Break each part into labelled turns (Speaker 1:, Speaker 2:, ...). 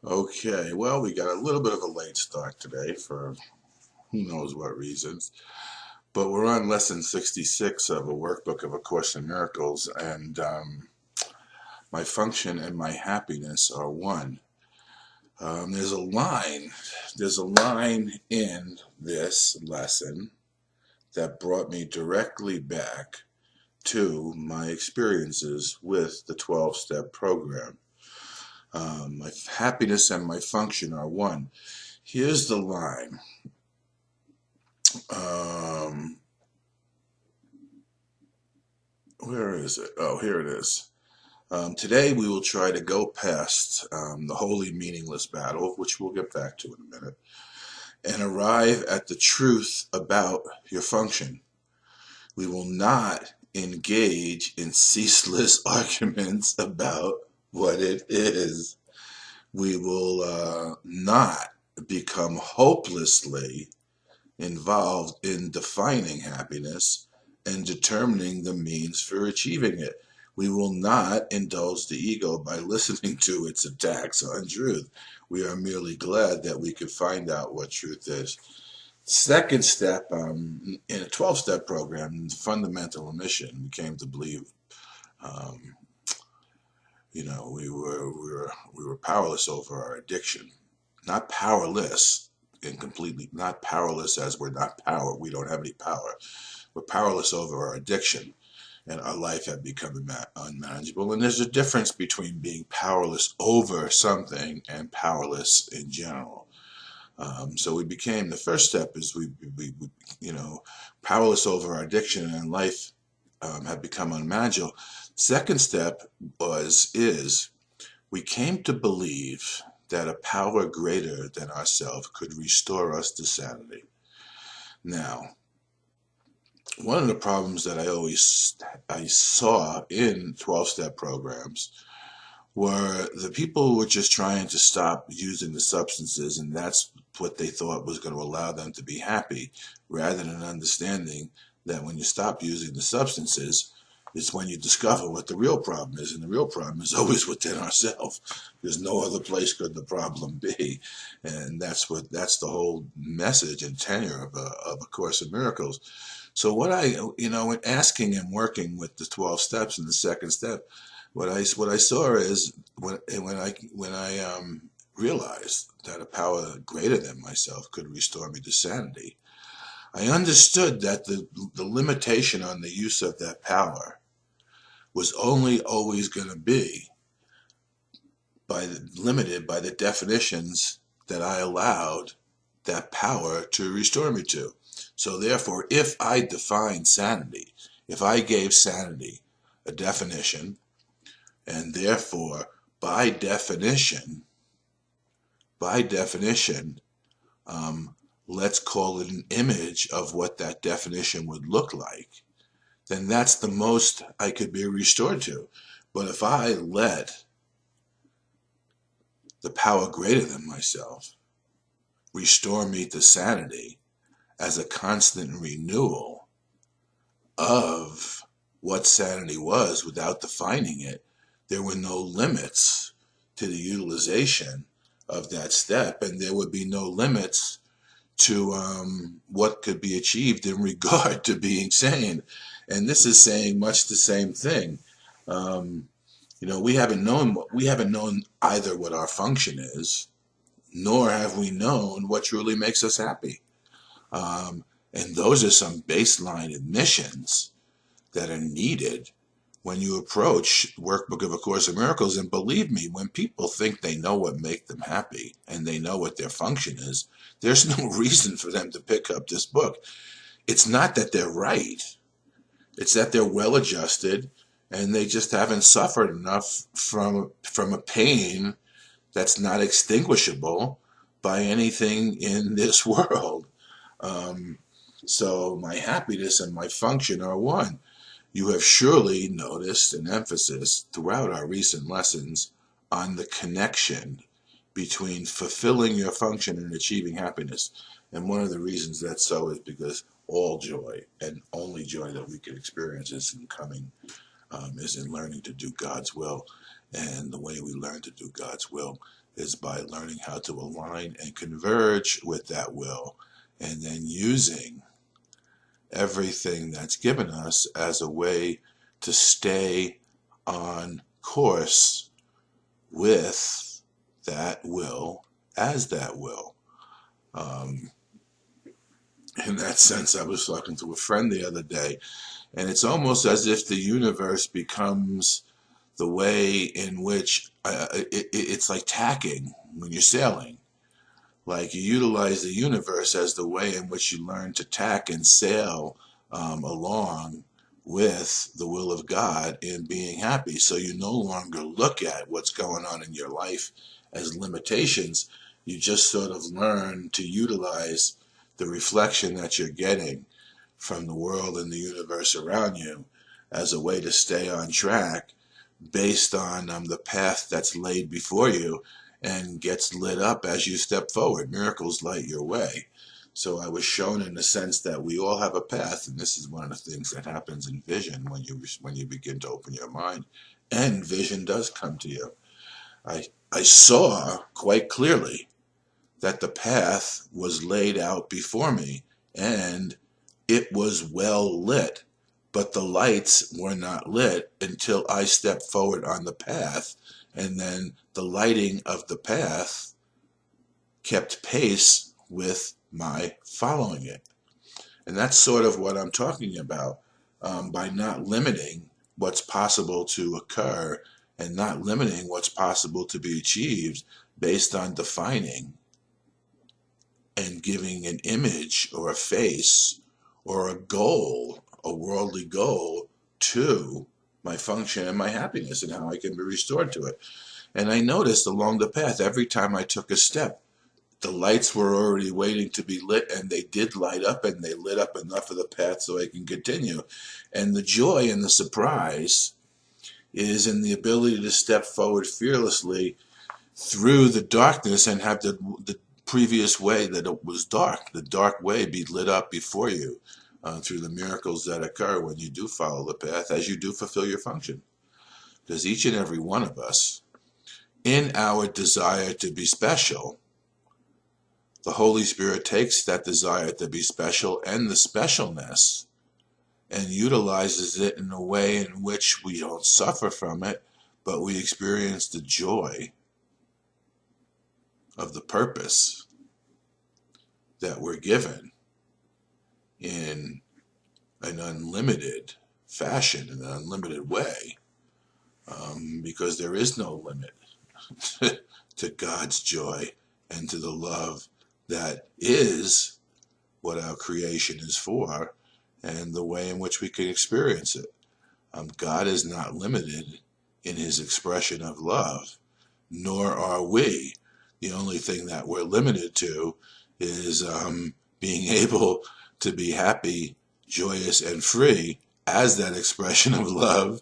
Speaker 1: Okay, well, we got a little bit of a late start today for who knows what reasons, but we're on lesson 66 of a workbook of A Course in Miracles, and my function and my happiness are one. There's a line in this lesson that brought me directly back to my experiences with the 12-step program. My happiness and my function are one. Here's the line. Um, where is it? Oh, here it is. Today we will try to go past the wholly meaningless battle, which we'll get back to in a minute, and arrive at the truth about your function. We will not engage in ceaseless arguments about what it is. We will not become hopelessly involved in defining happiness and determining the means for achieving it. We will not indulge the ego by listening to its attacks on truth. We are merely glad that we could find out what truth is. Second step in a 12-step program, the fundamental mission, we came to believe, um, we were powerless over our addiction, not powerless, and completely not powerless as we're not power. We don't have any power. We're powerless over our addiction, and our life had become unmanageable. And there's a difference between being powerless over something and powerless in general. So we became, the first step is powerless over our addiction, and life had become unmanageable. Second step is we came to believe that a power greater than ourselves could restore us to sanity. Now, one of the problems that I saw in 12-step programs were the people who were just trying to stop using the substances, and that's what they thought was going to allow them to be happy, rather than understanding that when you stop using the substances, it's when you discover what the real problem is, and the real problem is always within ourselves. There's no other place could the problem be, and that's the whole message and tenor of A Course in Miracles. So when asking and working with the 12 steps and the second step, what I saw is when I realized that a power greater than myself could restore me to sanity, I understood that the limitation on the use of that power was only always going to be limited by the definitions that I allowed that power to restore me to. So therefore, if I defined sanity, if I gave sanity a definition, and therefore, by definition, um, let's call it an image of what that definition would look like, then that's the most I could be restored to. But if I let the power greater than myself restore me to sanity as a constant renewal of what sanity was without defining it, there were no limits to the utilization of that step, and there would be no limits to what could be achieved in regard to being sane. And this is saying much the same thing. We haven't known either what our function is, nor have we known what truly makes us happy. And those are some baseline admissions that are needed when you approach Workbook of A Course in Miracles. And believe me, when people think they know what makes them happy and they know what their function is, there's no reason for them to pick up this book. It's not that they're right. It's that they're well adjusted and they just haven't suffered enough from a pain that's not extinguishable by anything in this world. So my happiness and my function are one. You have surely noticed an emphasis throughout our recent lessons on the connection between fulfilling your function and achieving happiness. And one of the reasons that's so is because all joy and only joy that we can experience is in learning to do God's will. And the way we learn to do God's will is by learning how to align and converge with that will, and then using everything that's given us as a way to stay on course with that will as that will. Um, in that sense, I was talking to a friend the other day, and it's almost as if the universe becomes the way in which it's like tacking when you're sailing. Like you utilize the universe as the way in which you learn to tack and sail along with the will of God in being happy. So you no longer look at what's going on in your life as limitations. You just sort of learn to utilize the reflection that you're getting from the world and the universe around you as a way to stay on track based on the path that's laid before you and gets lit up as you step forward. Miracles light your way. So I was shown in the sense that we all have a path, and this is one of the things that happens in vision when you begin to open your mind, and vision does come to you. I saw quite clearly that the path was laid out before me, and it was well lit, but the lights were not lit until I stepped forward on the path, and then the lighting of the path kept pace with my following it. And that's sort of what I'm talking about by not limiting what's possible to occur and not limiting what's possible to be achieved based on defining and giving an image or a face or a goal, a worldly goal, to my function and my happiness and how I can be restored to it. And I noticed along the path, every time I took a step, the lights were already waiting to be lit, and they did light up, and they lit up enough of the path so I can continue. And the joy and the surprise is in the ability to step forward fearlessly through the darkness and have the previous way that it was dark, the dark way, be lit up before you through the miracles that occur when you do follow the path, as you do fulfill your function. Because each and every one of us, in our desire to be special, the Holy Spirit takes that desire to be special and the specialness and utilizes it in a way in which we don't suffer from it, but we experience the joy of the purpose that we're given in an unlimited fashion, in an unlimited way, because there is no limit to God's joy and to the love that is what our creation is for and the way in which we can experience it. God is not limited in his expression of love, nor are we. The only thing that we're limited to is being able to be happy, joyous, and free as that expression of love.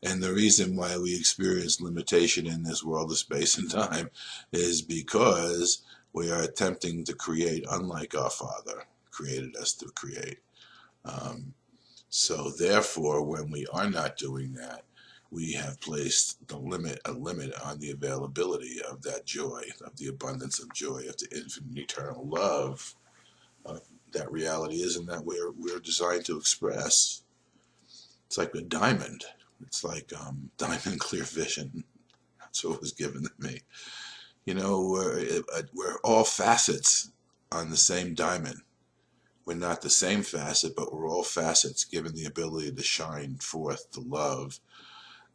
Speaker 1: And the reason why we experience limitation in this world of space and time is because we are attempting to create unlike our Father created us to create. So therefore, when we are not doing that, we have placed a limit on the availability of that joy, of the abundance of joy, of the infinite eternal love that reality is and that we're designed to express. It's like a diamond. It's like diamond clear vision. That's what was given to me. You know, we're all facets on the same diamond. We're not the same facet, but we're all facets given the ability to shine forth the love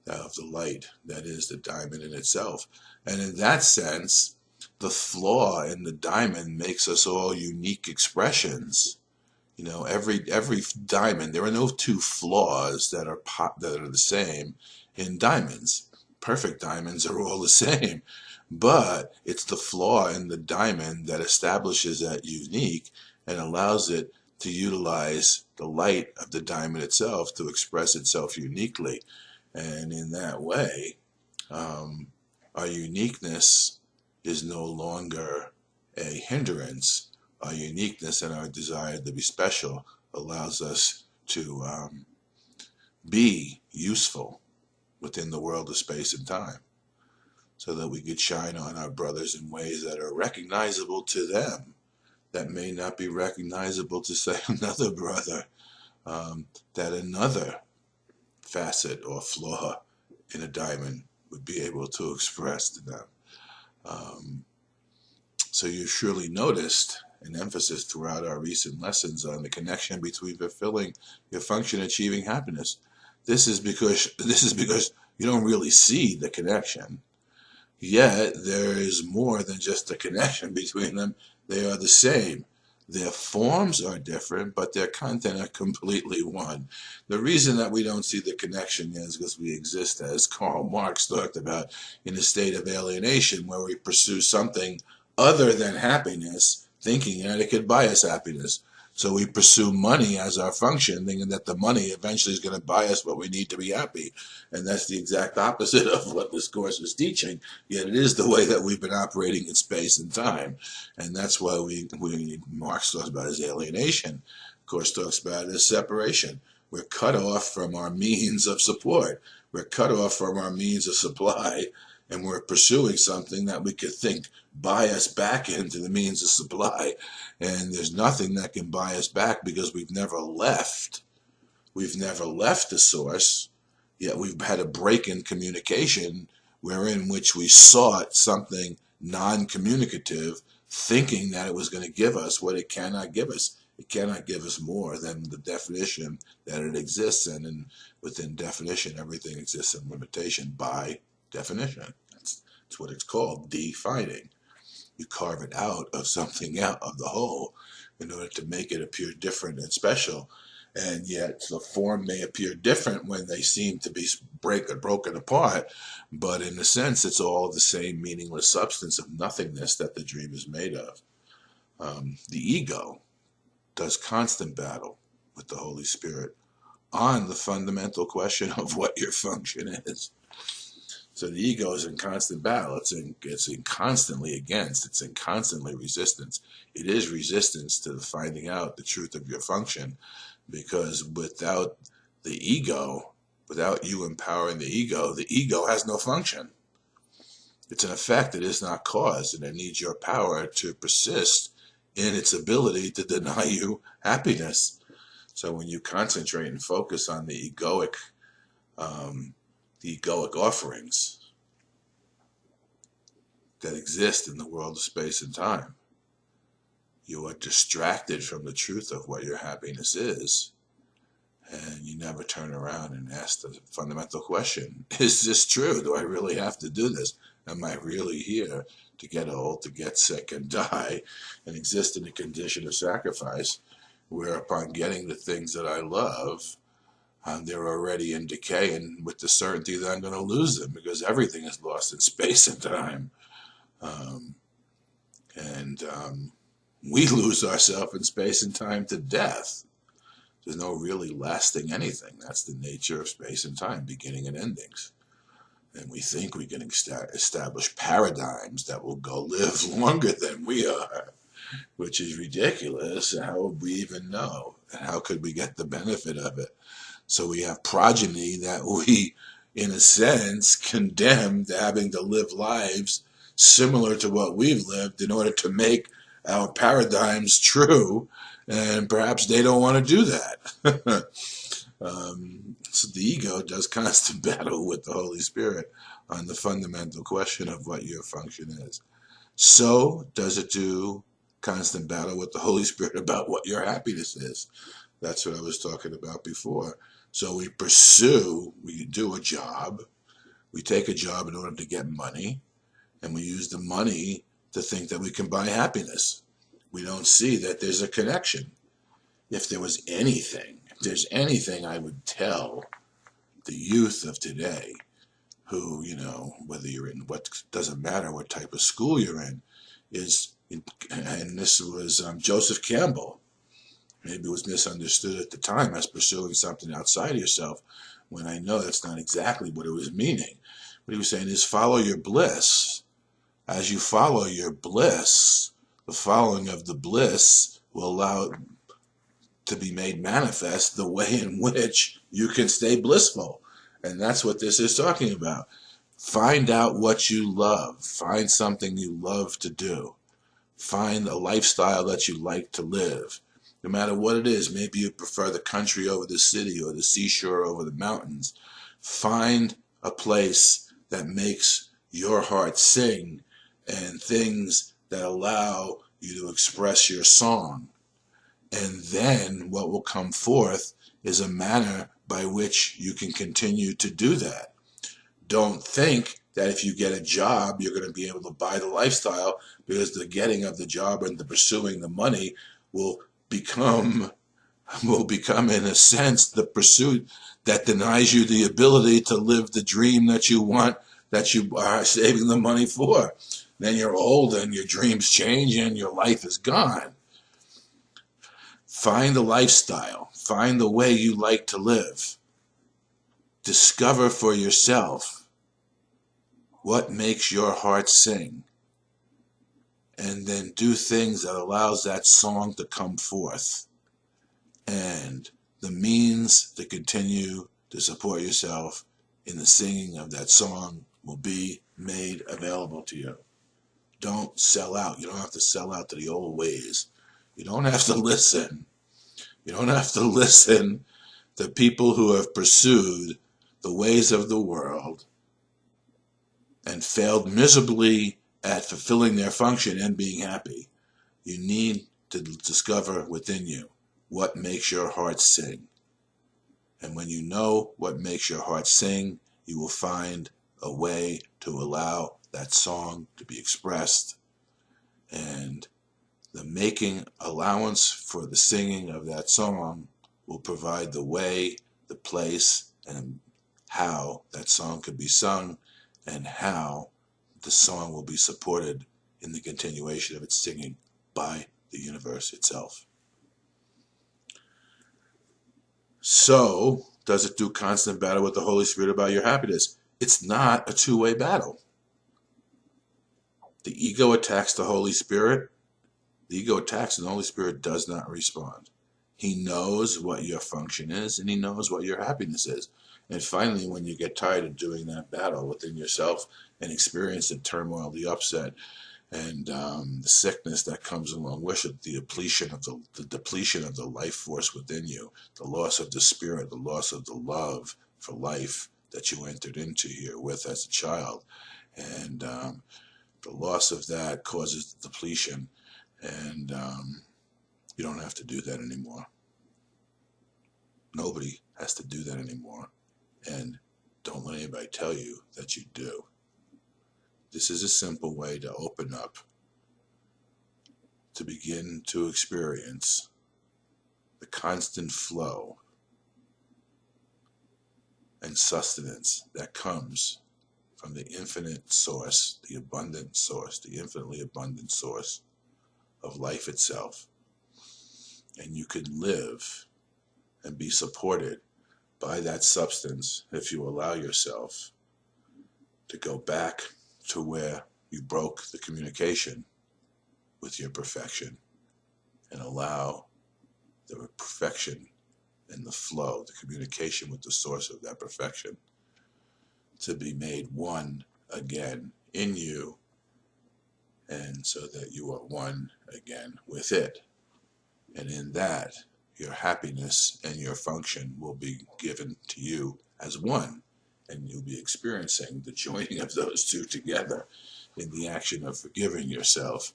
Speaker 1: of the light that is the diamond in itself. And in that sense, the flaw in the diamond makes us all unique expressions. You know, every diamond, there are no two flaws that are the same in diamonds. Perfect diamonds are all the same, but it's the flaw in the diamond that establishes that unique and allows it to utilize the light of the diamond itself to express itself uniquely. And in that way, our uniqueness is no longer a hindrance. Our uniqueness and our desire to be special allows us to be useful within the world of space and time. so that we could shine on our brothers in ways that are recognizable to them, that may not be recognizable to, say, another brother, that another facet or flaw in a diamond would be able to express to them. So you've surely noticed an emphasis throughout our recent lessons on the connection between fulfilling your function and achieving happiness. This is because you don't really see the connection. Yet there is more than just a connection between them. They are the same. Their forms are different, but their content are completely one. The reason that we don't see the connection is because we exist, as Karl Marx talked about, in a state of alienation where we pursue something other than happiness, thinking that it could buy us happiness. So we pursue money as our function, thinking that the money eventually is going to buy us what we need to be happy. And that's the exact opposite of what this course is teaching. Yet it is the way that we've been operating in space and time. And that's why Marx talks about as alienation. Of course, talks about it as separation. We're cut off from our means of support. We're cut off from our means of supply. And we're pursuing something that we could think buy us back into the means of supply. And there's nothing that can buy us back because we've never left. We've never left the source, yet we've had a break in communication wherein which we sought something non-communicative, thinking that it was going to give us what it cannot give us. It cannot give us more than the definition that it exists in, and within definition, everything exists in limitation by definition. That's what it's called, defining. You carve it out of something out of the whole in order to make it appear different and special. And yet the form may appear different when they seem to be broken apart, but in a sense it's all the same meaningless substance of nothingness that the dream is made of. The ego does constant battle with the Holy Spirit on the fundamental question of what your function is. So the ego is in constant battle. It's in constantly against. It's in constantly resistance. It is resistance to finding out the truth of your function, because without the ego, without you empowering the ego has no function. It's an effect. It is not cause, and it needs your power to persist in its ability to deny you happiness. So when you concentrate and focus on the egoic offerings that exist in the world of space and time, you are distracted from the truth of what your happiness is, and you never turn around and ask the fundamental question, is this true? Do I really have to do this? Am I really here to get old, to get sick and die, and exist in a condition of sacrifice, where upon getting the things that I love, they're already in decay, and with the certainty that I'm going to lose them, because everything is lost in space and time. We lose ourselves in space and time to death. There's no really lasting anything. That's the nature of space and time, beginning and endings. And we think we can establish paradigms that will go live longer than we are, which is ridiculous. How would we even know? And how could we get the benefit of it? So we have progeny that we, in a sense, condemn to having to live lives similar to what we've lived in order to make our paradigms true, and perhaps they don't want to do that. So the ego does constant battle with the Holy Spirit on the fundamental question of what your function is. So does it do constant battle with the Holy Spirit about what your happiness is. That's what I was talking about before. So we do a job, we take a job in order to get money, and we use the money to think that we can buy happiness. We don't see that there's a connection. If there's anything I would tell the youth of today, who, whether you're in doesn't matter what type of school you're in, and this was Joseph Campbell. Maybe it was misunderstood at the time as pursuing something outside of yourself, when I know that's not exactly what it was meaning. What he was saying is follow your bliss. As you follow your bliss, the following of the bliss will allow it to be made manifest the way in which you can stay blissful. And that's what this is talking about. Find out what you love. Find something you love to do. Find a lifestyle that you like to live. No matter what it is, maybe you prefer the country over the city or the seashore over the mountains. Find a place that makes your heart sing and things that allow you to express your song. And then what will come forth is a manner by which you can continue to do that. Don't think that if you get a job, you're going to be able to buy the lifestyle, because the getting of the job and the pursuing the money will become in a sense the pursuit that denies you the ability to live the dream that you want, that you are saving the money for. Then you're old and your dreams change and your life is gone. Find a lifestyle. Find the way you like to live. Discover for yourself what makes your heart sing, and then do things that allows that song to come forth. And the means to continue to support yourself in the singing of that song will be made available to you. Don't sell out. You don't have to sell out to the old ways. You don't have to listen. You don't have to listen to people who have pursued the ways of the world and failed miserably at fulfilling their function and being happy. You need to discover within you what makes your heart sing. And when you know what makes your heart sing, you will find a way to allow that song to be expressed. And the making allowance for the singing of that song will provide the way, the place, and how that song could be sung, and how the song will be supported in the continuation of its singing by the universe itself. So, does it do constant battle with the Holy Spirit about your happiness? It's not a two-way battle. The ego attacks the Holy Spirit. The ego attacks and the Holy Spirit does not respond. He knows what your function is, and he knows what your happiness is. And finally, when you get tired of doing that battle within yourself and experience the turmoil, the upset, and the sickness that comes along with it, the depletion of the life force within you, the loss of the spirit, the loss of the love for life that you entered into here with as a child, and the loss of that causes depletion, and you don't have to do that anymore. Nobody has to do that anymore, and don't let anybody tell you that you do. This is a simple way to open up, to begin to experience the constant flow and sustenance that comes from the infinite source, the abundant source, the infinitely abundant source of life itself. And you can live and be supported by that substance if you allow yourself to go back to where you broke the communication with your perfection, and allow the perfection and the flow, the communication with the source of that perfection, to be made one again in you, and so that you are one again with it. And in that, your happiness and your function will be given to you as one, and you'll be experiencing the joining of those two together in the action of forgiving yourself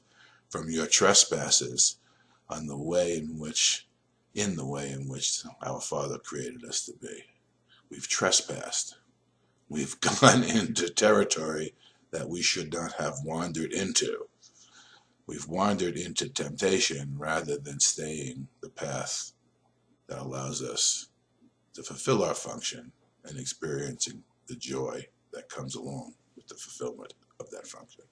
Speaker 1: from your trespasses in the way in which our Father created us to be. We've trespassed. We've gone into territory that we should not have wandered into. We've wandered into temptation rather than staying the path that allows us to fulfill our function and experiencing the joy that comes along with the fulfillment of that function.